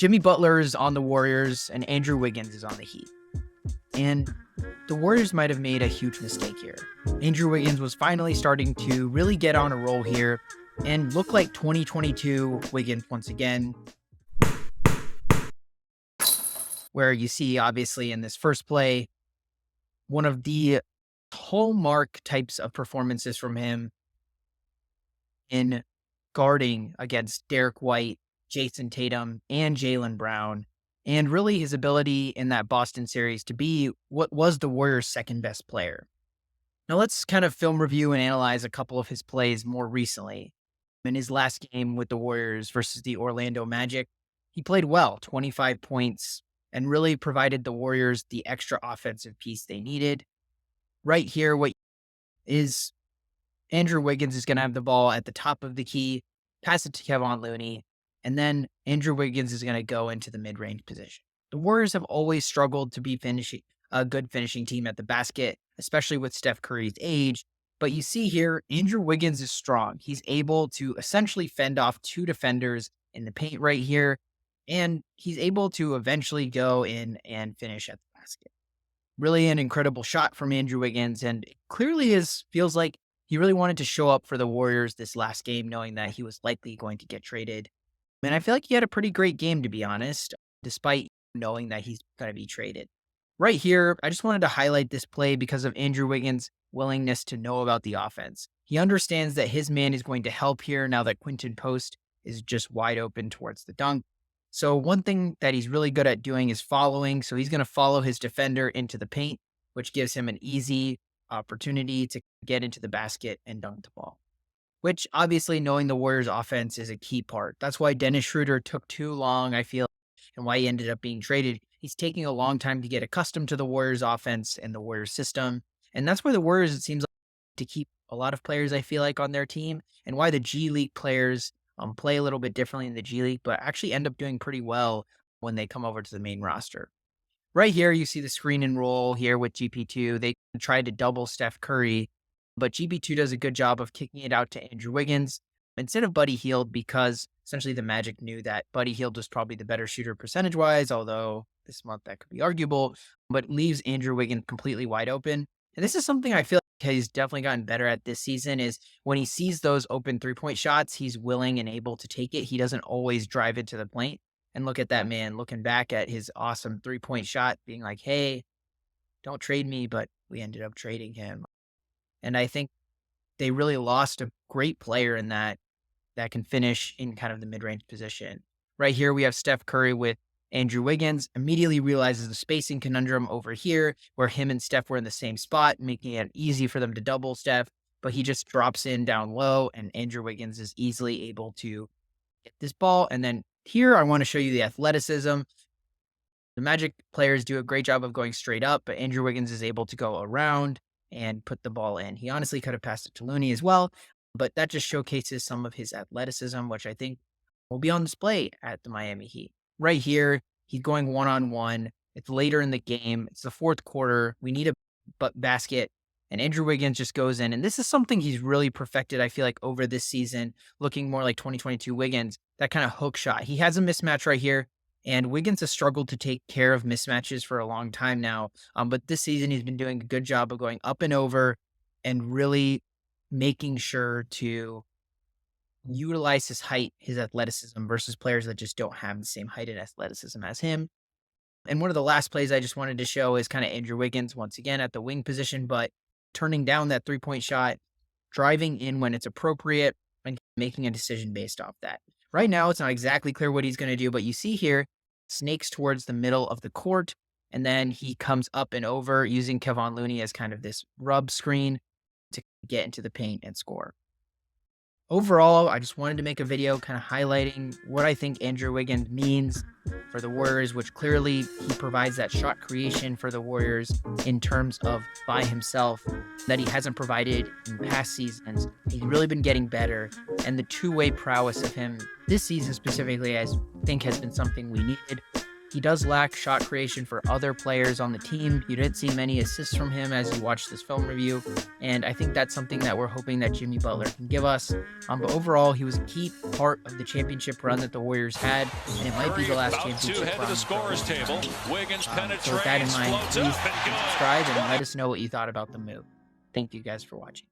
Jimmy Butler is on the Warriors and Andrew Wiggins is on the Heat. And the Warriors might have made a huge mistake here. Andrew Wiggins was finally starting to really get on a roll here and look like 2022 Wiggins once again, where you see obviously in this first play, one of the hallmark types of performances from him in guarding against Derek White, Jason Tatum, and Jaylen Brown, and really his ability in that Boston series to be what was the Warriors' second best player. Now let's kind of film review and analyze a couple of his plays more recently. In his last game with the Warriors versus the Orlando Magic, he played well, 25 points, and really provided the Warriors the extra offensive piece they needed. Right here, what is Andrew Wiggins is going to have the ball at the top of the key, pass it to Kevon Looney, and then Andrew Wiggins is going to go into the mid-range position. The Warriors have always struggled to be a good finishing team at the basket, especially with Steph Curry's age. But you see here, Andrew Wiggins is strong. He's able to essentially fend off two defenders in the paint right here, and he's able to eventually go in and finish at the basket. Really an incredible shot from Andrew Wiggins, and it clearly feels like he really wanted to show up for the Warriors this last game, knowing that he was likely going to get traded. And I feel like he had a pretty great game, to be honest, despite knowing that he's going to be traded. Right here, I just wanted to highlight this play because of Andrew Wiggins' willingness to know about the offense. He understands that his man is going to help here now that Quinton Post is just wide open towards the dunk. So one thing that he's really good at doing is following. So he's going to follow his defender into the paint, which gives him an easy opportunity to get into the basket and dunk the ball. Which obviously knowing the Warriors offense is a key part. That's why Dennis Schroeder took too long, I feel, and why he ended up being traded. He's taking a long time to get accustomed to the Warriors offense and the Warriors system. And that's why the Warriors, it seems like, to keep a lot of players, I feel like, on their team, and why the G League players play a little bit differently in the G League, but actually end up doing pretty well when they come over to the main roster. Right here, you see the screen and roll here with GP2. They tried to double Steph Curry, but GP2 does a good job of kicking it out to Andrew Wiggins instead of Buddy Hield, because essentially the Magic knew that Buddy Hield was probably the better shooter percentage-wise, although this month that could be arguable, but leaves Andrew Wiggins completely wide open. And this is something I feel like he's definitely gotten better at this season, is when he sees those open three-point shots, he's willing and able to take it. He doesn't always drive it to the paint. And look at that man looking back at his awesome three-point shot, being like, hey, don't trade me, but we ended up trading him. And I think they really lost a great player in that can finish in kind of the mid-range position. Right here, we have Steph Curry with Andrew Wiggins, immediately realizes the spacing conundrum over here, where him and Steph were in the same spot, making it easy for them to double Steph, but he just drops in down low, and Andrew Wiggins is easily able to get this ball. And then here, I want to show you the athleticism. The Magic players do a great job of going straight up, but Andrew Wiggins is able to go around and put the ball in. He honestly could have passed it to Looney as well, but that just showcases some of his athleticism, which I think will be on display at the Miami Heat. Right here, he's going one-on-one. It's later in the game. It's the fourth quarter. We need a basket, and Andrew Wiggins just goes in. And this is something he's really perfected, I feel like, over this season, looking more like 2022 Wiggins, that kind of hook shot. He has a mismatch right here, and Wiggins has struggled to take care of mismatches for a long time now. But this season, he's been doing a good job of going up and over and really making sure to utilize his height, his athleticism versus players that just don't have the same height and athleticism as him. And one of the last plays I just wanted to show is kind of Andrew Wiggins once again at the wing position, but turning down that three-point shot, driving in when it's appropriate, and making a decision based off that. Right now, it's not exactly clear what he's going to do, but you see here, snakes towards the middle of the court, and then he comes up and over using Kevon Looney as kind of this rub screen to get into the paint and score. Overall, I just wanted to make a video kind of highlighting what I think Andrew Wiggins means for the Warriors, which clearly he provides that shot creation for the Warriors in terms of by himself that he hasn't provided in past seasons. He's really been getting better, and the two-way prowess of him this season specifically, I think, has been something we needed. he does lack shot creation for other players on the team. You didn't see many assists from him as you watched this film review, and I think that's something that we're hoping that Jimmy Butler can give us. But overall, he was a key part of the championship run that the Warriors had, and it might be the last championship run. Wiggins penetrates, so with that in mind, please subscribe and let us know what you thought about the move. Thank you guys for watching.